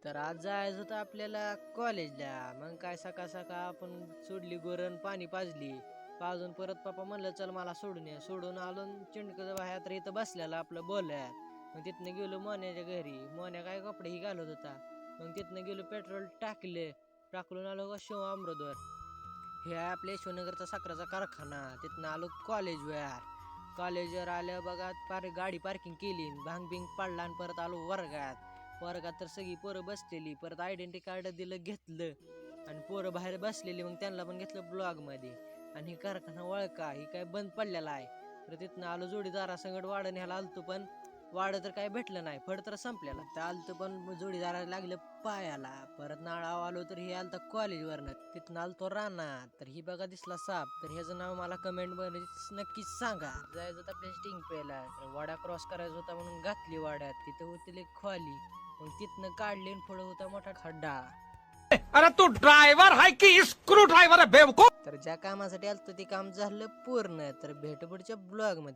तर आज जायचं होतं आपल्याला कॉलेजला. मग काय सकाळ सकाळ आपण सोडली गोरण, पाणी पाजली. पाजून परत पप्पा म्हणलं चल मला सोडून ये. सोडून आलो चिंडकं बाहेर तर इथं बसलेला आपलं बोलत. मग तिथनं गेलो मोन्याच्या घरी. मोन्या काय कपडेही घालत होता. मग तिथनं गेलो पेट्रोल टाकले. टाकून आलो का शिव अमृतवर. हे आहे आपल्या यशवनगरचा साखरेचा कारखाना. तिथनं आलो कॉलेजवर. कॉलेजवर आलं बघा गाडी पार्किंग केली. भांग बिंग पाडला आणि परत आलो वर्गात. वर्गात तर सगळी पोरं बसलेली. परत आयडेंटिटी कार्ड दिलं घेतलं आणि पोरं बाहेर बसलेली. मग त्यांना पण घेतलं ब्लॉग मध्ये. आणि ही कारखाना वळका ही काय बंद पडलेला आहे. तर तिथनं आलो जोडीदारासंगड वाढ न्यायला आलतो पण वाढ तर काय भेटलं नाही. फड तर संपलेला. तर आलतो पण जोडीदाराला लागलं पायाला. परत नाळाव आलो तर हे आलता कॉलेजवरनं. तिथनं आलतो रानात. तर ही बघा दिसला साप. तर ह्याचं नाव मला कमेंट मध्ये नक्कीच सांगा. जायचं होतं आपल्या स्टिंग प्यायला. तर वाडा क्रॉस करायचा होता म्हणून घातली वाड्यात. तिथं होती खोली. मग तिथनं काढली आणि पुढं होता मोठा खड्डा. अरे तू ड्रायव्हर आहे की स्क्रू ड्रायव्हर आहे बेवकूफ. तर ज्या कामासाठी आलतो ते काम झालं पूर्ण. तर भेटू पुढच्या ब्लॉग मध्ये.